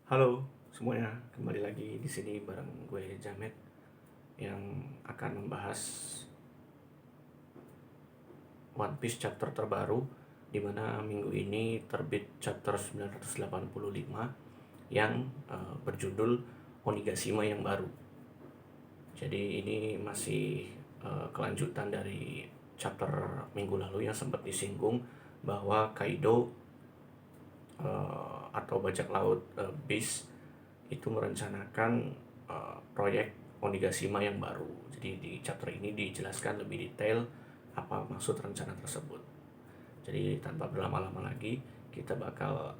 Halo semuanya, kembali lagi di sini bareng gue Jamet yang akan membahas One Piece chapter terbaru, di mana minggu ini terbit chapter 985 yang berjudul Onigashima yang baru. Jadi ini masih kelanjutan dari chapter minggu lalu yang sempat disinggung bahwa Kaido atau bajak laut Beast itu merencanakan proyek Onigashima yang baru. Jadi di chapter ini dijelaskan lebih detail apa maksud rencana tersebut. Jadi tanpa berlama-lama lagi, kita bakal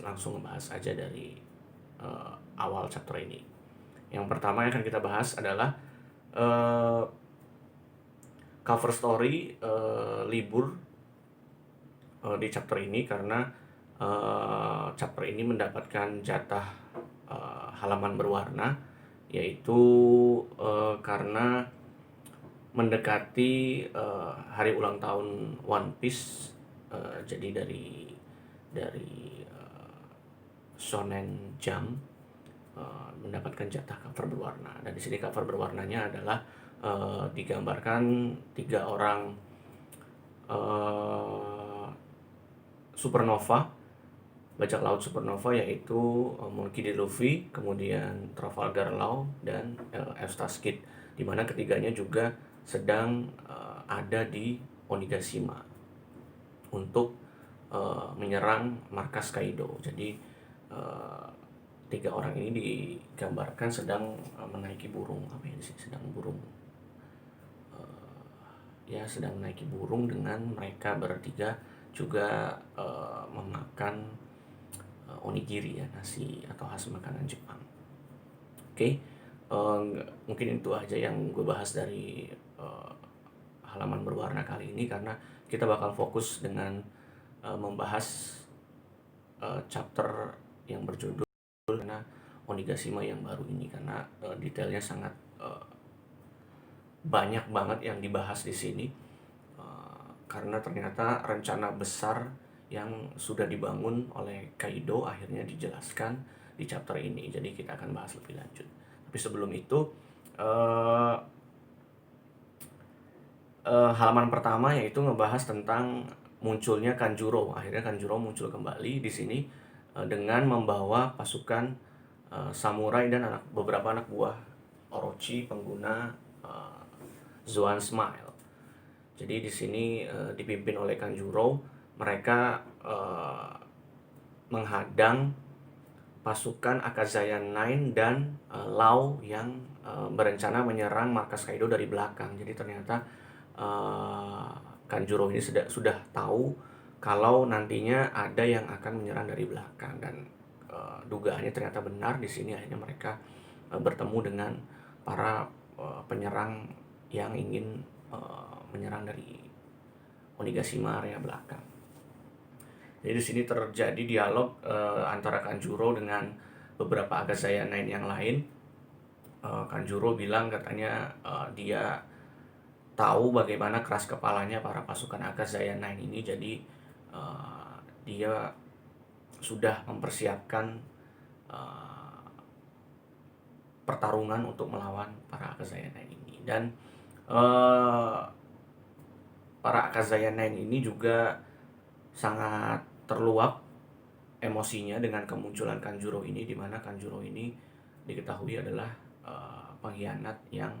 langsung membahas aja dari awal chapter ini. Yang pertama yang akan kita bahas adalah cover story libur di chapter ini, karena chapter ini mendapatkan jatah halaman berwarna, yaitu karena mendekati hari ulang tahun One Piece. Jadi dari Shonen Jump mendapatkan jatah cover berwarna, dan di sini cover berwarnanya adalah digambarkan 3 orang supernova, bajak laut supernova, yaitu Monkey D. Luffy, kemudian Trafalgar Law, dan Eustace Kid, di mana ketiganya juga sedang ada di Onigashima untuk menyerang markas Kaido. Jadi 3 orang ini digambarkan sedang menaiki burung, apa ya, sedang burung, ya sedang menaiki burung, dengan mereka bertiga juga memakan onigiri, ya, nasi atau khas makanan Jepang. Oke, mungkin itu aja yang gue bahas dari halaman berwarna kali ini, karena kita bakal fokus dengan membahas chapter yang berjudul karena Onigashima yang baru ini, karena detailnya sangat banyak banget yang dibahas di sini, karena ternyata rencana besar yang sudah dibangun oleh Kaido akhirnya dijelaskan di chapter ini. Jadi kita akan bahas lebih lanjut. Tapi sebelum itu, halaman pertama yaitu ngebahas tentang munculnya Kanjuro. Akhirnya Kanjuro muncul kembali di sini dengan membawa pasukan samurai dan beberapa anak buah Orochi pengguna Zoan Smile. Jadi di sini dipimpin oleh Kanjuro. Mereka menghadang pasukan Akazaya Nine dan Lau yang berencana menyerang markas Kaido dari belakang. Jadi ternyata Kanjuro ini sudah tahu kalau nantinya ada yang akan menyerang dari belakang, dan dugaannya ternyata benar. Di sini akhirnya mereka bertemu dengan para penyerang yang ingin menyerang dari Onigashima area belakang. Jadi di sini terjadi dialog antara Kanjuro dengan beberapa Akazaya Nine yang lain. Kanjuro bilang katanya dia tahu bagaimana keras kepalanya para pasukan Akazaya Nine ini. Jadi dia sudah mempersiapkan pertarungan untuk melawan para Akazaya Nine ini. Dan para Akazaya Nine ini juga sangat terluap emosinya dengan kemunculan Kanjuro ini, di mana Kanjuro ini diketahui adalah pengkhianat yang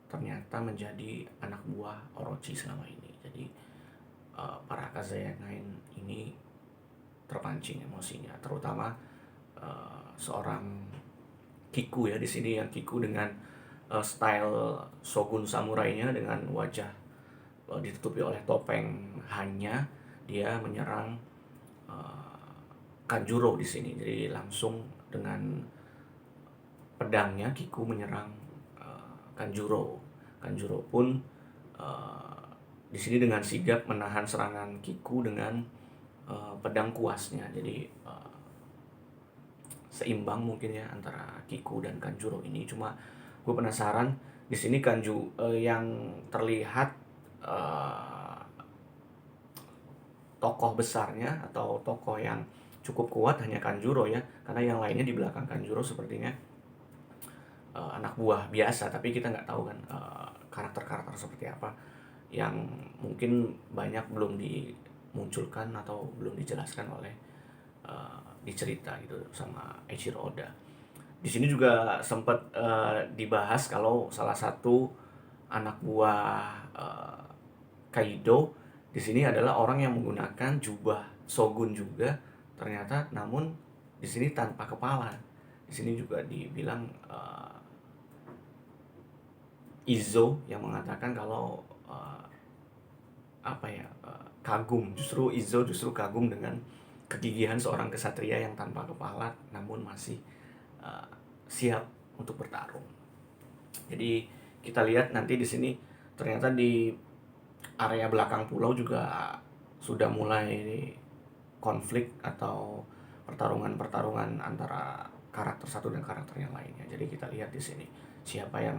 ternyata menjadi anak buah Orochi selama ini. Jadi para Akazaya Nine ini terpancing emosinya, terutama seorang Kiku, ya, di sini yang Kiku dengan style shogun samurainya, dengan wajah ditutupi oleh topeng hanya, dia menyerang Kanjuro di sini. Jadi langsung dengan pedangnya Kiku menyerang Kanjuro. Kanjuro pun di sini dengan sigap menahan serangan Kiku dengan pedang kuasnya. Jadi seimbang mungkin ya antara Kiku dan Kanjuro ini. Cuma gue penasaran di sini yang terlihat tokoh besarnya atau tokoh yang cukup kuat hanya Kanjuro ya, karena yang lainnya di belakang Kanjuro sepertinya anak buah biasa, tapi kita nggak tahu kan karakter-karakter seperti apa yang mungkin banyak belum dimunculkan atau belum dijelaskan oleh di cerita gitu sama Eiichiro Oda. Di sini juga sempat dibahas kalau salah satu anak buah Kaido di sini adalah orang yang menggunakan jubah shogun juga ternyata, namun di sini tanpa kepala. Di sini juga dibilang Izo yang mengatakan kalau kagum, justru Izo justru kagum dengan kegigihan seorang kesatria yang tanpa kepala namun masih siap untuk bertarung. Jadi kita lihat nanti di sini ternyata di area belakang pulau juga sudah mulai konflik atau pertarungan-pertarungan antara karakter satu dan karakter yang lainnya. Jadi kita lihat di sini siapa yang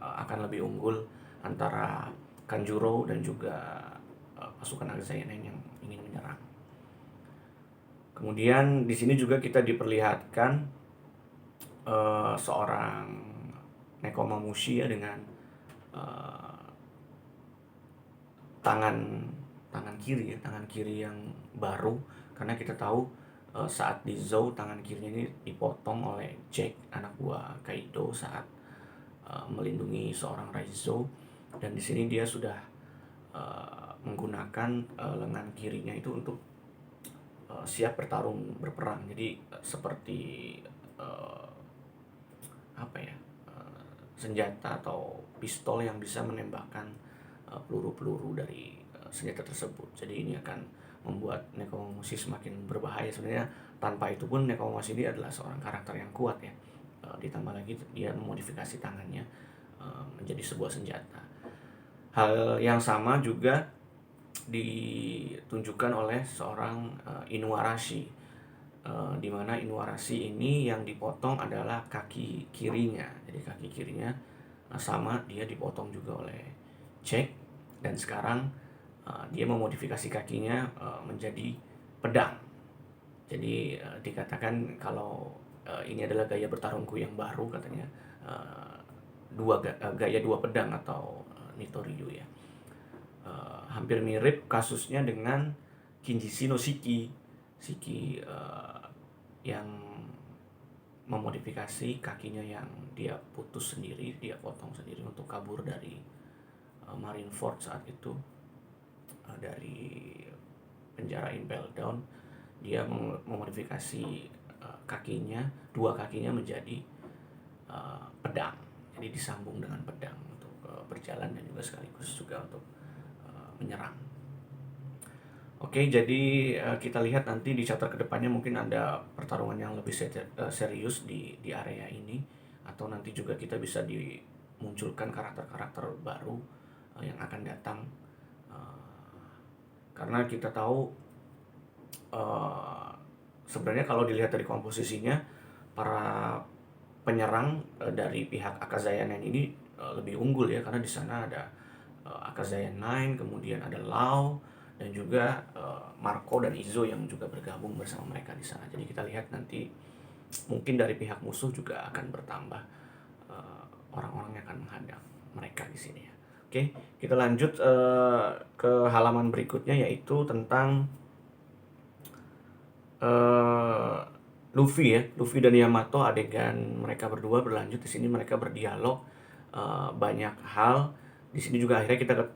akan lebih unggul antara Kanjuro dan juga pasukan Azayanen yang ingin menyerang. Kemudian di sini juga kita diperlihatkan seorang Nekomamushi ya dengan tangan kiri yang baru, karena kita tahu saat di Zou tangan kirinya ini dipotong oleh Jack anak buah Kaido saat melindungi seorang Raizo, dan di sini dia sudah menggunakan lengan kirinya itu untuk siap berperang. Jadi seperti senjata atau pistol yang bisa menembakkan peluru-peluru dari senjata tersebut. Jadi ini akan membuat Nekomamushi semakin berbahaya. Sebenarnya tanpa itu pun Nekomamushi ini adalah seorang karakter yang kuat ya. Ditambah lagi dia memodifikasi tangannya menjadi sebuah senjata. Hal yang sama juga ditunjukkan oleh seorang Inuarashi, di mana Inuarashi ini yang dipotong adalah kaki kirinya. Jadi kaki kirinya sama dia dipotong juga oleh Jack, dan sekarang dia memodifikasi kakinya menjadi pedang. Jadi dikatakan kalau ini adalah gaya bertarungku yang baru katanya, gaya dua pedang atau Nitoryu ya. Hampir mirip kasusnya dengan Kinjisi no Shiki yang memodifikasi kakinya yang dia putus sendiri, dia potong sendiri untuk kabur dari Marineford saat itu, dari penjara Impel Down. Dia memodifikasi dua kakinya menjadi pedang, jadi disambung dengan pedang untuk berjalan dan juga sekaligus juga untuk menyerang. Oke, jadi kita lihat nanti di chapter kedepannya mungkin ada pertarungan yang lebih serius di area ini, atau nanti juga kita bisa dimunculkan karakter-karakter baru yang akan datang, karena kita tahu sebenarnya kalau dilihat dari komposisinya para penyerang dari pihak Akazayanen ini lebih unggul ya, karena di sana ada Akazayan 9, kemudian ada Lau, dan juga Marco dan Izo yang juga bergabung bersama mereka di sana. Jadi kita lihat nanti mungkin dari pihak musuh juga akan bertambah orang-orang yang akan menghadang mereka di sini ya. Oke, kita lanjut ke halaman berikutnya, yaitu tentang Luffy dan Yamato. Adegan mereka berdua berlanjut di sini, mereka berdialog banyak hal. Di sini juga akhirnya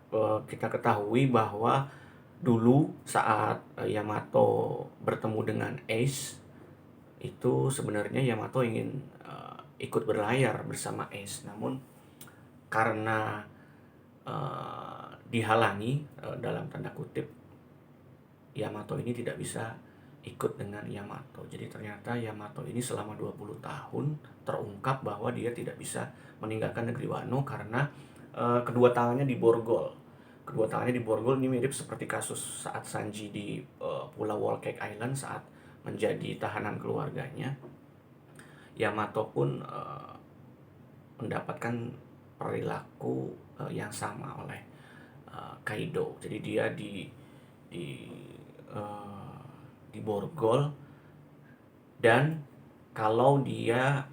kita ketahui bahwa dulu saat Yamato bertemu dengan Ace, itu sebenarnya Yamato ingin ikut berlayar bersama Ace, namun karena dihalangi dalam tanda kutip, Yamato ini tidak bisa ikut dengan Yamato. Jadi ternyata Yamato ini selama 20 tahun terungkap bahwa dia tidak bisa meninggalkan negeri Wano karena kedua tangannya diborgol. Kedua tangannya diborgol ini mirip seperti kasus saat Sanji di Pulau Wall Cake Island saat menjadi tahanan keluarganya. Yamato pun mendapatkan perilaku yang sama oleh Kaido. Jadi dia diborgol Dan kalau dia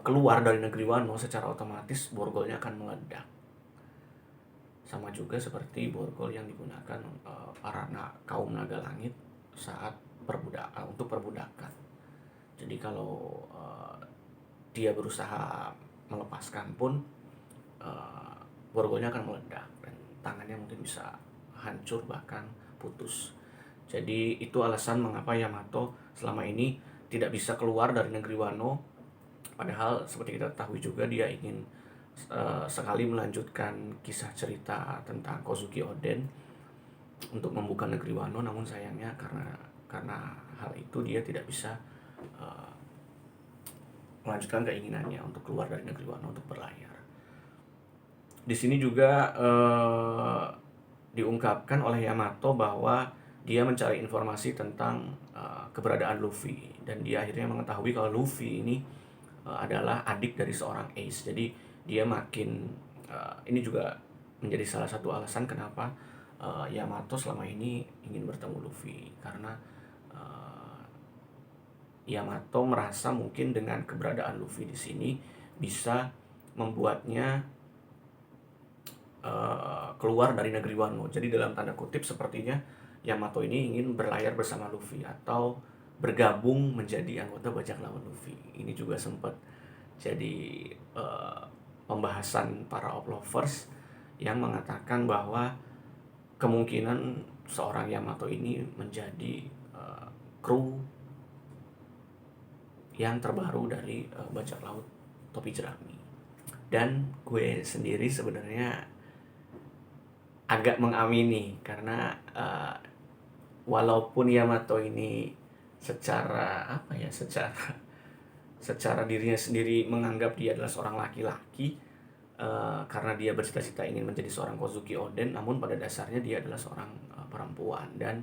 keluar dari negeri Wano, secara otomatis borgolnya akan meledak. Sama juga seperti borgol yang digunakan para kaum naga langit saat untuk perbudakan. Jadi kalau dia berusaha melepaskan pun, uh, borgolnya akan meledak dan tangannya mungkin bisa hancur bahkan putus. Jadi itu alasan mengapa Yamato selama ini tidak bisa keluar dari negeri Wano. Padahal seperti kita ketahui juga dia ingin sekali melanjutkan kisah cerita tentang Kozuki Oden untuk membuka negeri Wano, namun sayangnya karena hal itu dia tidak bisa uh, melanjutkan keinginannya untuk keluar dari negeri Wano untuk berlayar. Di sini juga diungkapkan oleh Yamato bahwa dia mencari informasi tentang keberadaan Luffy, dan dia akhirnya mengetahui kalau Luffy ini adalah adik dari seorang Ace. Jadi dia makin ini juga menjadi salah satu alasan kenapa Yamato selama ini ingin bertemu Luffy, karena Yamato merasa mungkin dengan keberadaan Luffy di sini bisa membuatnya keluar dari negeri Wano. Jadi dalam tanda kutip sepertinya Yamato ini ingin berlayar bersama Luffy atau bergabung menjadi anggota bajak laut Luffy. Ini juga sempat jadi pembahasan para Oplovers yang mengatakan bahwa kemungkinan seorang Yamato ini menjadi kru yang terbaru dari bajak laut topi jerami. Dan gue sendiri sebenarnya agak mengamini, karena walaupun Yamato ini secara secara dirinya sendiri menganggap dia adalah seorang laki-laki karena dia bercita-cita ingin menjadi seorang Kozuki Oden, namun pada dasarnya dia adalah seorang perempuan. Dan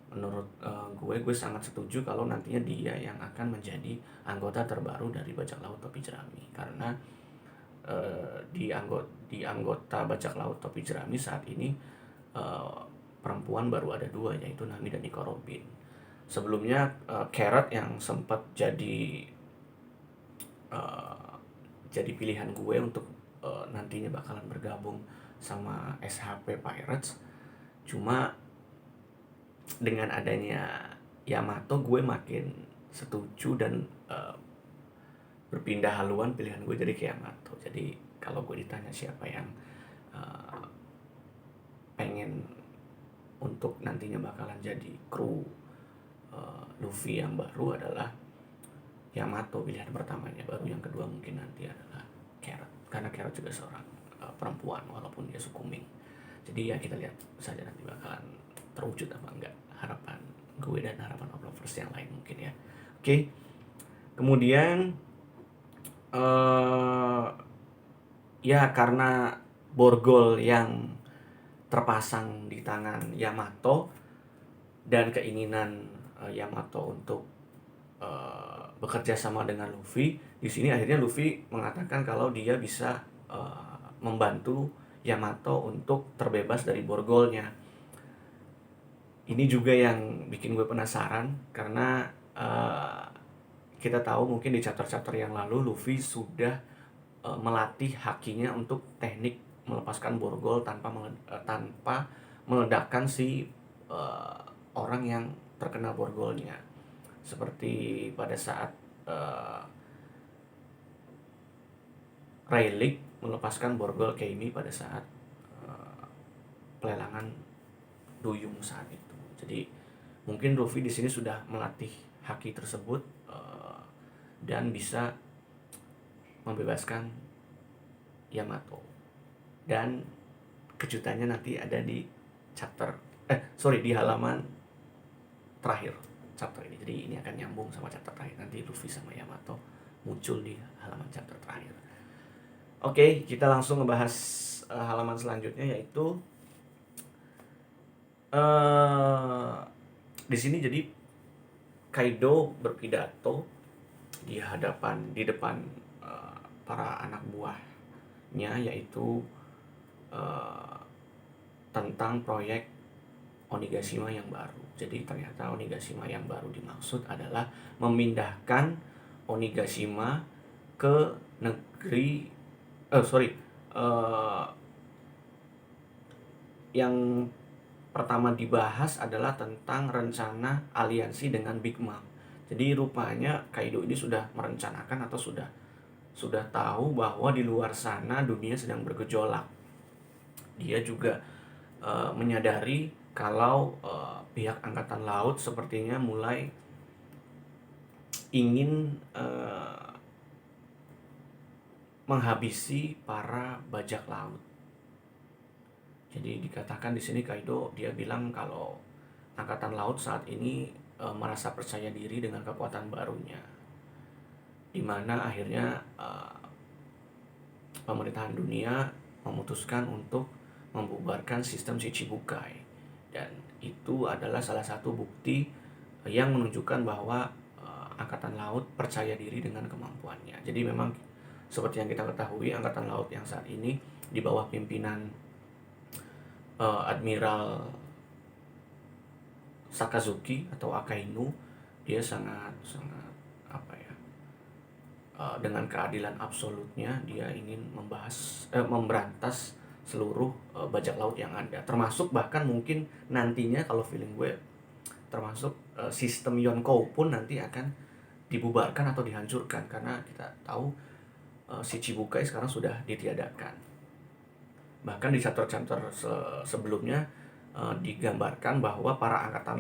menurut gue sangat setuju kalau nantinya dia yang akan menjadi anggota terbaru dari bajak laut topi jerami, karena di anggota bajak laut topi jerami saat ini perempuan baru ada 2, yaitu Nami dan Nico Robin. Sebelumnya Carrot yang sempat jadi pilihan gue untuk nantinya bakalan bergabung sama SHP Pirates. Cuma dengan adanya Yamato, gue makin setuju dan berpindah haluan pilihan gue jadi ke Yamato. Jadi kalau gue ditanya siapa yang pengen untuk nantinya bakalan jadi kru Luffy yang baru, adalah Yamato pilihan pertamanya. Baru yang kedua mungkin nanti adalah Carrot, karena Carrot juga seorang perempuan walaupun dia suku Ming. Jadi ya kita lihat saja nanti bakalan terwujud apa enggak harapan gue dan harapan Oplovers yang lain mungkin ya. Oke. Kemudian ya karena borgol yang terpasang di tangan Yamato dan keinginan Yamato untuk bekerja sama dengan Luffy, di sini akhirnya Luffy mengatakan kalau dia bisa membantu Yamato untuk terbebas dari borgolnya. Ini juga yang bikin gue penasaran, karena kita tahu mungkin di chapter-chapter yang lalu Luffy sudah melatih hakinya untuk teknik melepaskan borgol tanpa meledakkan si orang yang terkena borgolnya. Seperti pada saat Rayleigh melepaskan borgol Keimi pada saat pelelangan Duyung saat itu. Jadi mungkin Luffy di sini sudah melatih haki tersebut dan bisa membebaskan Yamato. Dan kejutannya nanti ada di di halaman terakhir chapter ini. Jadi ini akan nyambung sama chapter terakhir. Nanti Luffy sama Yamato muncul di halaman chapter terakhir. Oke, kita langsung ngebahas halaman selanjutnya, yaitu di sini jadi Kaido berpidato di depan para anak buahnya, yaitu tentang proyek Onigashima yang baru. Jadi ternyata Onigashima yang baru dimaksud adalah memindahkan Onigashima ke negeri sorry yang pertama dibahas adalah tentang rencana aliansi dengan Big Mom. Jadi rupanya Kaido ini sudah merencanakan atau sudah tahu bahwa di luar sana dunia sedang bergejolak. Dia juga menyadari kalau pihak angkatan laut sepertinya mulai ingin menghabisi para bajak laut. Jadi dikatakan di sini Kaido dia bilang kalau angkatan laut saat ini merasa percaya diri dengan kekuatan barunya, di mana akhirnya pemerintahan dunia memutuskan untuk membubarkan sistem Shichibukai, dan itu adalah salah satu bukti yang menunjukkan bahwa angkatan laut percaya diri dengan kemampuannya. Jadi memang seperti yang kita ketahui, angkatan laut yang saat ini di bawah pimpinan Admiral Sakazuki atau Akainu, dia sangat dengan keadilan absolutnya dia ingin memberantas seluruh bajak laut yang ada, termasuk bahkan mungkin nantinya kalau feeling gue termasuk sistem Yonkou pun nanti akan dibubarkan atau dihancurkan, karena kita tahu Shichibukai sekarang sudah ditiadakan. Bahkan di chapter-chapter sebelumnya digambarkan bahwa para angkatan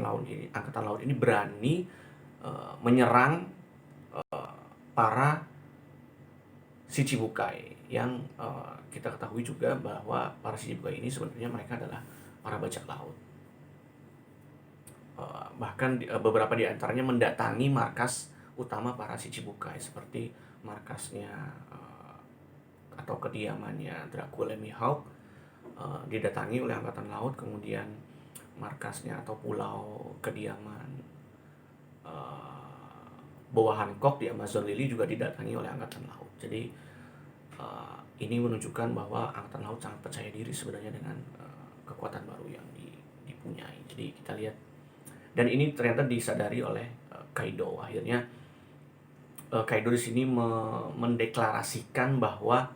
laut ini berani menyerang para Shichibukai yang kita ketahui juga bahwa para Shichibukai ini sebenarnya mereka adalah para bajak laut. Bahkan beberapa di antaranya mendatangi markas utama para Shichibukai, seperti markasnya atau kediamannya Dracula Mihawk didatangi oleh angkatan laut, kemudian markasnya atau pulau kediaman Boa Hancock di Amazon Lily juga didatangi oleh angkatan laut. Jadi ini menunjukkan bahwa angkatan laut sangat percaya diri sebenarnya dengan kekuatan baru yang dipunyai. Jadi kita lihat, dan ini ternyata disadari oleh Kaido. Akhirnya Kaido di sini mendeklarasikan bahwa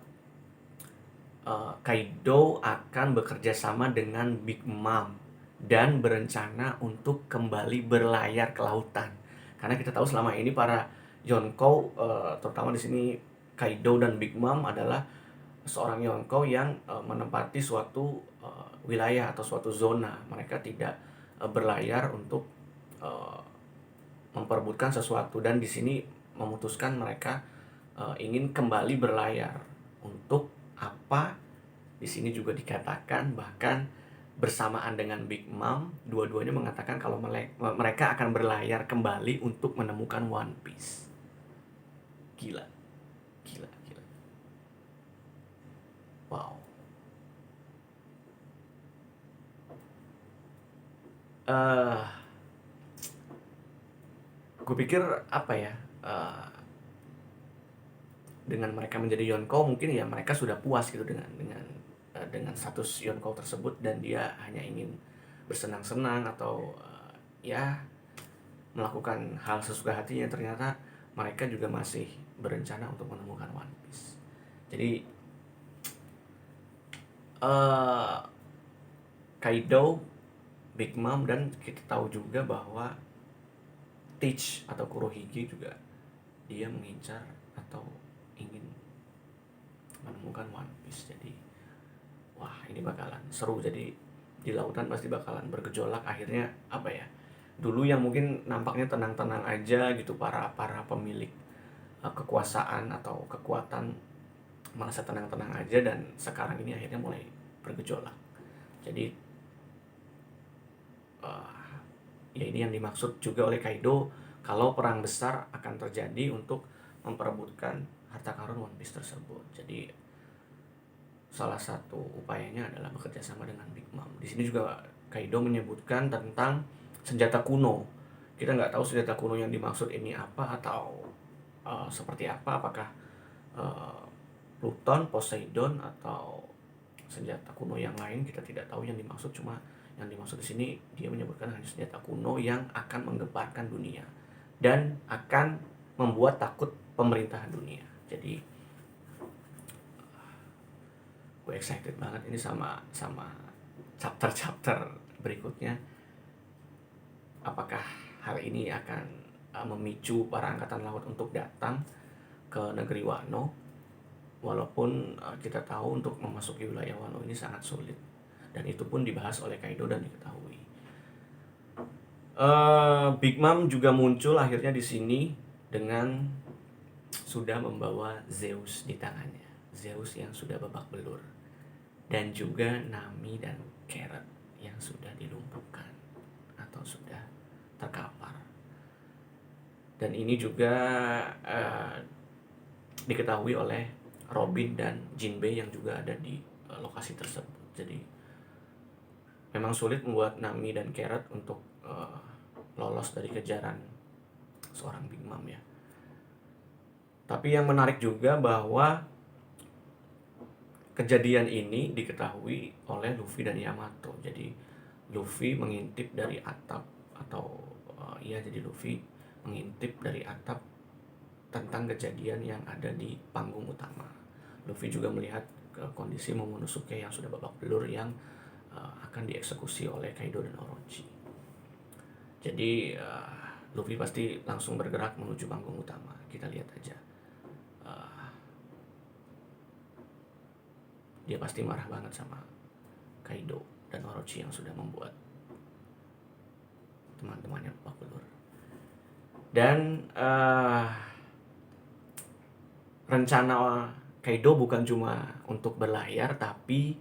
Kaido akan bekerja sama dengan Big Mom dan berencana untuk kembali berlayar ke lautan. Karena kita tahu selama ini para Yonkou, terutama di sini Kaido dan Big Mom adalah seorang Yonkou yang menempati suatu wilayah atau suatu zona. Mereka tidak berlayar untuk memperebutkan sesuatu, dan di sini memutuskan mereka ingin kembali berlayar. Untuk apa? Di sini juga dikatakan bahkan bersamaan dengan Big Mom, dua-duanya mengatakan kalau mereka akan berlayar kembali untuk menemukan One Piece. Gila. Wow. Gue pikir apa ya? Dengan mereka menjadi Yonkou mungkin ya mereka sudah puas gitu dengan status Yonkou tersebut, dan dia hanya ingin bersenang-senang atau ya melakukan hal sesuka hatinya. Ternyata mereka juga masih berencana untuk menemukan One Piece. Jadi Kaido, Big Mom, dan kita tahu juga bahwa Teach atau Kurohige juga dia mengincar atau ingin menemukan One Piece. Jadi wah, ini bakalan seru. Jadi di lautan pasti bakalan bergejolak. Akhirnya apa ya, dulu yang mungkin nampaknya tenang-tenang aja gitu, para pemilik kekuasaan atau kekuatan merasa tenang-tenang aja, dan sekarang ini akhirnya mulai bergejolak. Jadi ya ini yang dimaksud juga oleh Kaido kalau perang besar akan terjadi untuk memperebutkan harta karun One Piece tersebut. Jadi salah satu upayanya adalah bekerja sama dengan Big Mom. Di sini juga Kaido menyebutkan tentang senjata kuno. Kita nggak tahu senjata kuno yang dimaksud ini apa atau seperti apa. Apakah Pluton, Poseidon, atau senjata kuno yang lain, kita tidak tahu yang dimaksud. Cuma Yang dimaksud di sini dia menyebutkan hanya senjata kuno yang akan menggemparkan dunia dan akan membuat takut pemerintahan dunia. Jadi gue excited banget ini sama chapter-chapter berikutnya. Apakah hal ini akan memicu para angkatan laut untuk datang ke negeri Wano, walaupun kita tahu untuk memasuki wilayah Wano ini sangat sulit, dan itu pun dibahas oleh Kaido dan diketahui. Big Mom juga muncul akhirnya di sini dengan sudah membawa Zeus di tangannya, Zeus yang sudah babak belur, dan juga Nami dan Carrot yang sudah dilumpuhkan atau sudah terkapar. Dan ini juga diketahui oleh Robin dan Jinbei yang juga ada di lokasi tersebut. Jadi memang sulit membuat Nami dan Carrot untuk lolos dari kejaran seorang Big Mom ya. Tapi yang menarik juga bahwa kejadian ini diketahui oleh Luffy dan Yamato. Jadi Luffy mengintip dari atap atau jadi Luffy mengintip dari atap tentang kejadian yang ada di panggung utama. Luffy juga melihat kondisi Momonosuke yang sudah babak belur yang akan dieksekusi oleh Kaido dan Orochi. Jadi Luffy pasti langsung bergerak menuju panggung utama. Kita lihat aja. Dia pasti marah banget sama Kaido dan Orochi yang sudah membuat teman-temannya babak belur. Dan rencana Kaido bukan cuma untuk berlayar, tapi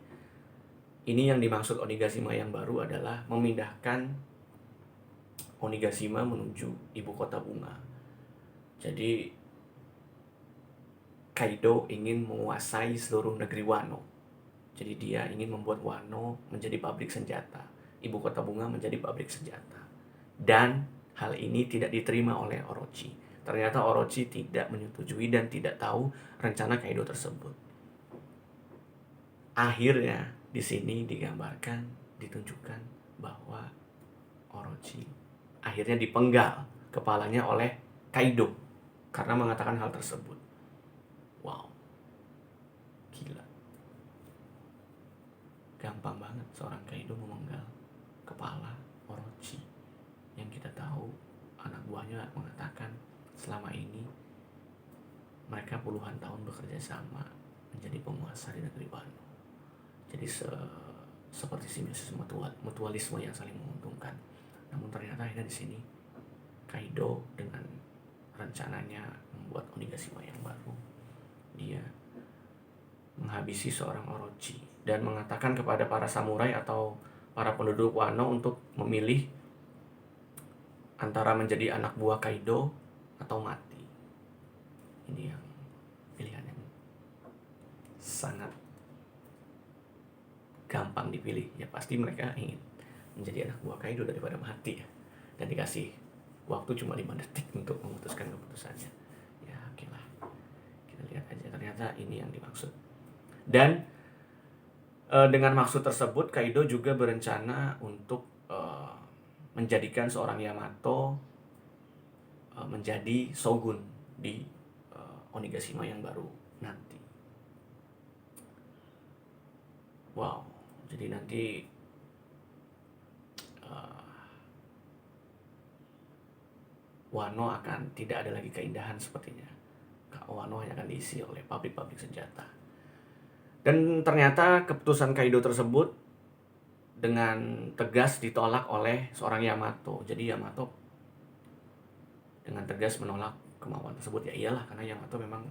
ini yang dimaksud Onigashima yang baru adalah memindahkan Onigashima menuju ibu kota bunga. Jadi Kaido ingin menguasai seluruh negeri Wano. Jadi dia ingin membuat Wano menjadi pabrik senjata, ibu kota bunga menjadi pabrik senjata. Dan hal ini tidak diterima oleh Orochi. Ternyata Orochi tidak menyetujui dan tidak tahu rencana Kaido tersebut. Akhirnya di sini digambarkan, ditunjukkan bahwa Orochi akhirnya dipenggal kepalanya oleh Kaido karena mengatakan hal tersebut. Wow, gila. Gampang banget seorang Kaido memenggal kepala Orochi yang kita tahu anak buahnya mengatakan selama ini mereka puluhan tahun bekerja sama menjadi penguasa di negeri Wano. Jadi seperti simbiosis mutualisme yang saling menguntungkan. Namun ternyata akhirnya di sini Kaido dengan rencananya membuat Onigashima yang baru, dia menghabisi seorang Orochi dan mengatakan kepada para samurai atau para penduduk Wano untuk memilih antara menjadi anak buah Kaido atau mati. Ini yang pilihan yang sangat gampang dipilih. Ya pasti mereka ingin menjadi anak buah Kaido daripada mati ya. Dan dikasih waktu cuma 5 detik untuk memutuskan keputusannya. Ya oke lah, kita lihat aja. Ternyata ini yang dimaksud. Dan dengan maksud tersebut Kaido juga berencana untuk menjadikan seorang Yamato menjadi shogun di Onigashima yang baru nanti. Wow, jadi nanti Wano akan tidak ada lagi keindahan sepertinya. Wano hanya akan diisi oleh pabrik-pabrik senjata. Dan ternyata keputusan Kaido tersebut dengan tegas ditolak oleh seorang Yamato. Jadi Yamato dengan tegas menolak kemauan tersebut. Ya iyalah, karena Yamato memang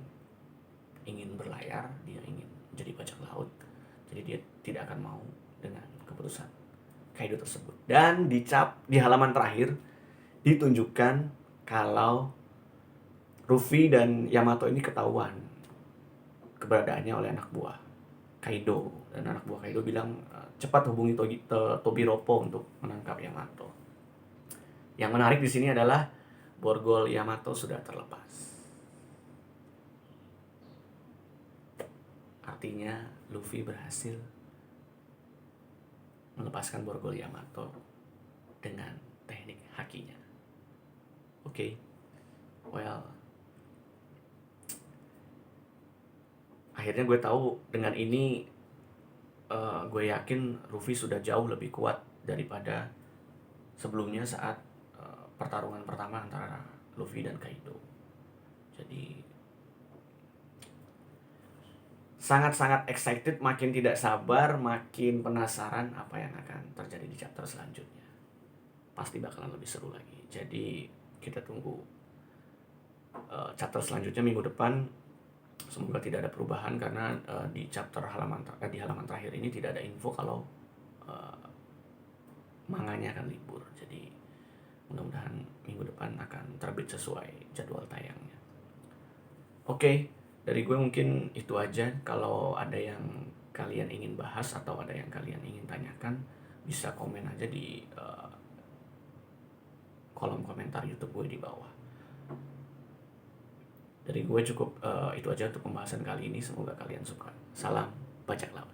ingin berlayar, dia ingin menjadi bajak laut. Jadi dia tidak akan mau dengan keputusan Kaido tersebut. Dan di halaman terakhir ditunjukkan kalau Luffy dan Yamato ini ketahuan keberadaannya oleh anak buah Kaido, dan anak buah Kaido bilang cepat hubungi Tobiropo untuk menangkap Yamato. Yang menarik di sini adalah borgol Yamato sudah terlepas. Artinya Luffy berhasil melepaskan Borgol Yamato dengan teknik hakinya. Oke, well, akhirnya gue tahu dengan ini, gue yakin Luffy sudah jauh lebih kuat daripada sebelumnya saat pertarungan pertama antara Luffy dan Kaido. Jadi sangat-sangat excited, makin tidak sabar, makin penasaran apa yang akan terjadi di chapter selanjutnya. Pasti bakalan lebih seru lagi. Jadi kita tunggu chapter selanjutnya minggu depan. Semoga tidak ada perubahan karena di chapter di halaman terakhir ini tidak ada info kalau manganya akan libur. Jadi mudah-mudahan minggu depan akan terbit sesuai jadwal tayangnya. Oke, dari gue mungkin itu aja. Kalau ada yang kalian ingin bahas atau ada yang kalian ingin tanyakan, bisa komen aja di kolom komentar YouTube gue di bawah. Dari gue cukup itu aja untuk pembahasan kali ini. Semoga kalian suka. Salam bajak laut.